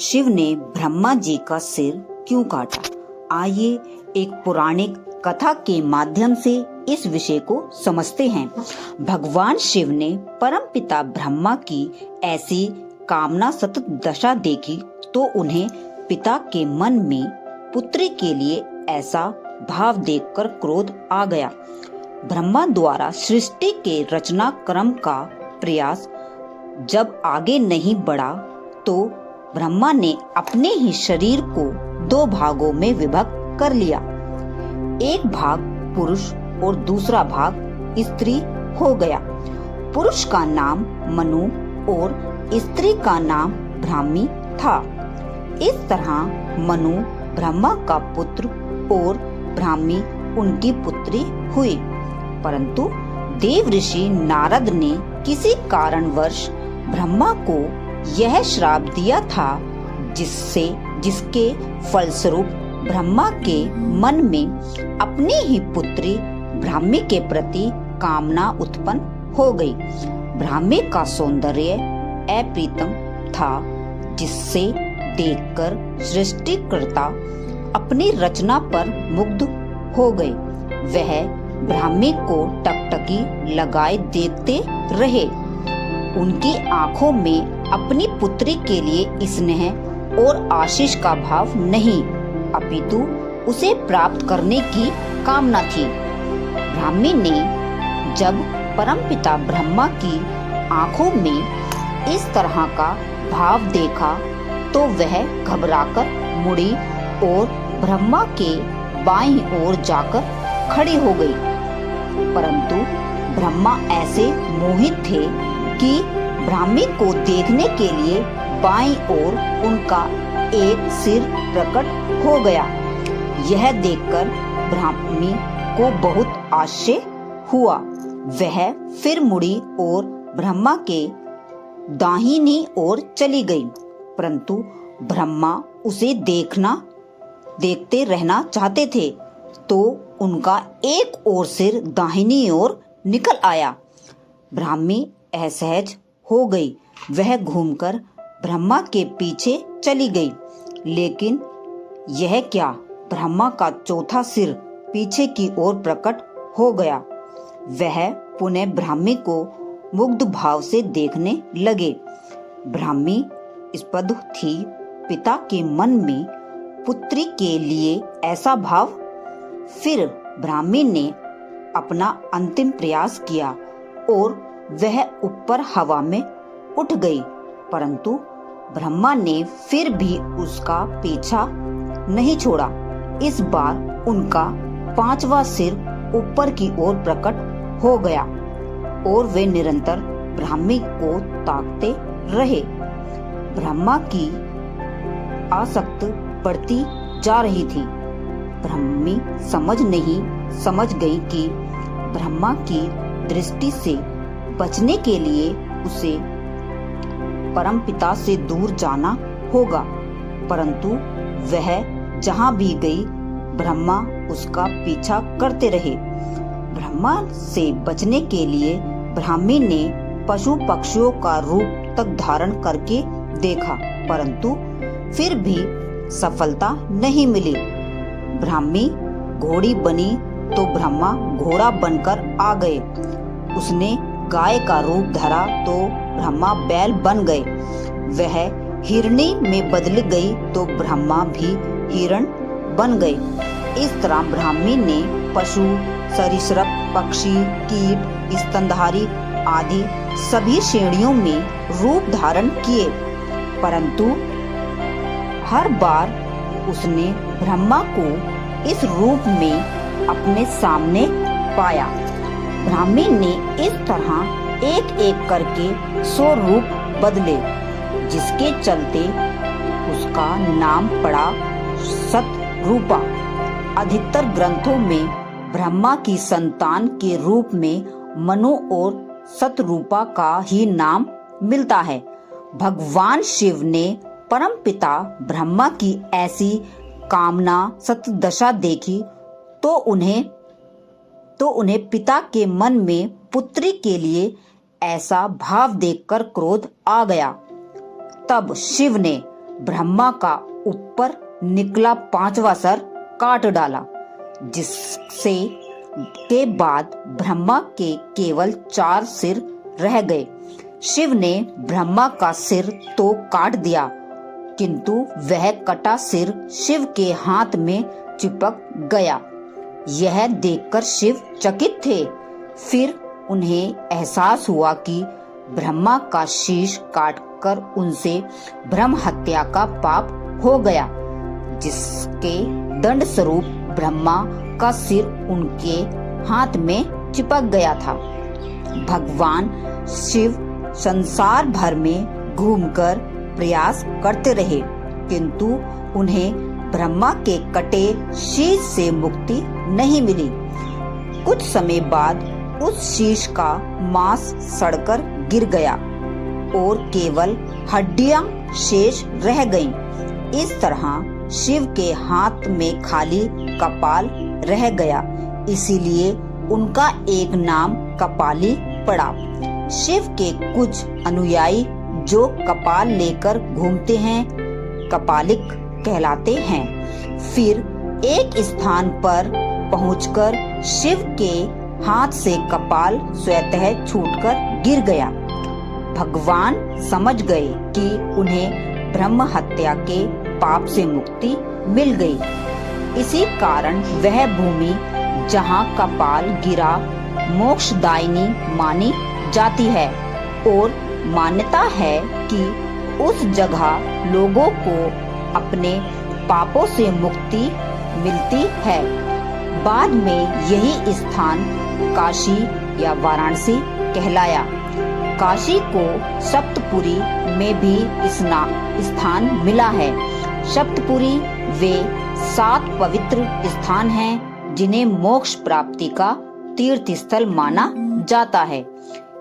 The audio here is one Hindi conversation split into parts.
शिव ने ब्रह्मा जी का सिर क्यों काटा? आइए एक पौराणिक कथा के माध्यम से इस विषय को समझते हैं। भगवान शिव ने परमपिता ब्रह्मा की ऐसी कामना सतत दशा देखी तो उन्हें पिता के मन में पुत्री के लिए ऐसा भाव देखकर क्रोध आ गया। ब्रह्मा द्वारा सृष्टि के रचना क्रम का प्रयास जब आगे नहीं बढ़ा तो ब्रह्मा ने अपने ही शरीर को दो भागों में विभक्त कर लिया। एक भाग पुरुष और दूसरा भाग स्त्री हो गया। पुरुष का नाम मनु और स्त्री का नाम ब्राह्मी था। इस तरह मनु ब्रह्मा का पुत्र और ब्राह्मी उनकी पुत्री हुई। परंतु देव ऋषि नारद ने किसी कारणवश ब्रह्मा को यह श्राप दिया था जिसके फलस्वरूप ब्रह्मा के मन में अपनी ही पुत्री ब्राह्मी के प्रति कामना उत्पन्न हो गई। ब्राह्मी का सौंदर्य अप्रीतम था जिससे देखकर सृष्टिकर्ता अपनी रचना पर मुग्ध हो गए। वह ब्राह्मी को टकटकी लगाए देखते रहे। उनकी आंखों में अपनी पुत्री के लिए स्नेह और आशीष का भाव नहीं अपितु उसे प्राप्त करने की कामना थी। ब्राह्मी ने जब परमपिता ब्रह्मा की आंखों में इस तरह का भाव देखा तो वह घबराकर मुड़ी और ब्रह्मा के बाईं ओर जाकर खड़ी हो गई। परंतु ब्रह्मा ऐसे मोहित थे कि ब्राह्मी को देखने के लिए बाईं ओर उनका एक सिर प्रकट हो गया। यह देखकर ब्राह्मी को बहुत आश्चर्य हुआ। वह फिर मुड़ी और ब्रह्मा के दाहिनी ओर चली गई। परंतु ब्रह्मा उसे देखते रहना चाहते थे तो उनका एक और सिर दाहिनी ओर निकल आया। ब्राह्मी असहज हो गई। वह घूमकर ब्रह्मा के पीछे चली गई। लेकिन यह क्या, ब्रह्मा का चौथा सिर पीछे की ओर प्रकट हो गया। वह पुनः ब्राह्मी को मुग्ध भाव से देखने लगे। ब्राह्मी स्पष्ट थी। पिता के मन में पुत्री के लिए ऐसा भाव। फिर ब्राह्मी ने अपना अंतिम प्रयास किया और वह ऊपर हवा में उठ गई। परंतु ब्रह्मा ने फिर भी उसका पीछा नहीं छोड़ा। इस बार उनका पांचवा सिर ऊपर की ओर प्रकट हो गया और वे निरंतर ब्राह्मी को ताकते रहे। ब्रह्मा की आसक्ति बढ़ती जा रही थी। ब्राह्मी समझ गई कि ब्रह्मा की दृष्टि से बचने के लिए उसे परमपिता से दूर जाना होगा। परंतु वह जहां भी गई ब्रह्मा उसका पीछा करते रहे। ब्रह्मा से बचने के लिए ब्राह्मी ने पशु पक्षियों का रूप तक धारण करके देखा परंतु फिर भी सफलता नहीं मिली। ब्राह्मी घोड़ी बनी तो ब्रह्मा घोड़ा बनकर आ गए। उसने गाय का रूप धरा तो ब्रह्मा बैल बन गए। वह हिरणी में बदल गई तो ब्रह्मा भी हिरण बन गए। इस तरह ब्राह्मी ने पशु, सरीसृप, पक्षी, कीट, स्तनधारी आदि सभी श्रेणियों में रूप धारण किए। परंतु हर बार उसने ब्रह्मा को इस रूप में अपने सामने पाया। ब्राह्मी ने इस तरह एक एक करके 100 रूप बदले जिसके चलते उसका नाम पड़ा सतरूपा। अधिकतर ग्रंथों में ब्रह्मा की संतान के रूप में मनु और सतरूपा का ही नाम मिलता है। भगवान शिव ने परमपिता ब्रह्मा की ऐसी कामना सतदशा देखी तो उन्हें पिता के मन में पुत्री के लिए ऐसा भाव देखकर क्रोध आ गया। तब शिव ने ब्रह्मा का ऊपर निकला 5वां सर काट डाला, जिससे के बाद ब्रह्मा के केवल 4 सिर रह गए। शिव ने ब्रह्मा का सिर तो काट दिया, किंतु वह कटा सिर शिव के हाथ में चिपक गया। यह देखकर शिव चकित थे। फिर उन्हें एहसास हुआ कि ब्रह्मा का शीश काटकर उनसे ब्रह्म हत्या का पाप हो गया, जिसके दंड स्वरूप ब्रह्मा का सिर उनके हाथ में चिपक गया था। भगवान शिव संसार भर में घूमकर प्रयास करते रहे, किंतु उन्हें ब्रह्मा के कटे शीश से मुक्ति नहीं मिली। कुछ समय बाद उस शीश का मांस सड़कर गिर गया और केवल हड्डियां शेष रह गईं। इस तरह शिव के हाथ में खाली कपाल रह गया, इसीलिए उनका एक नाम कपाली पड़ा। शिव के कुछ अनुयायी जो कपाल लेकर घूमते हैं कपालिक कहलाते हैं। फिर एक स्थान पर पहुंचकर शिव के हाथ से कपाल स्वतः छूटकर गिर गया। भगवान समझ गए कि उन्हें ब्रह्म हत्या के पाप से मुक्ति मिल गई। इसी कारण वह भूमि जहाँ कपाल गिरा मोक्षदायिनी मानी जाती है और मान्यता है कि उस जगह लोगों को अपने पापों से मुक्ति मिलती है। बाद में यही स्थान काशी या वाराणसी कहलाया। काशी को सप्तपुरी में भी स्थान मिला है। सप्तपुरी वे 7 पवित्र स्थान हैं जिन्हें मोक्ष प्राप्ति का तीर्थ स्थल माना जाता है।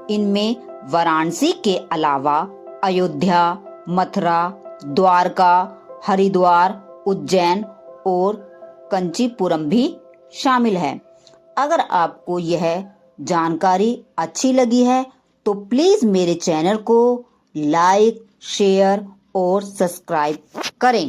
इनमें वाराणसी के अलावा अयोध्या, मथुरा, द्वारका, हरिद्वार, उज्जैन और कंचीपुरम भी शामिल है। अगर आपको यह जानकारी अच्छी लगी है तो प्लीज मेरे चैनल को लाइक, शेयर और सब्सक्राइब करें।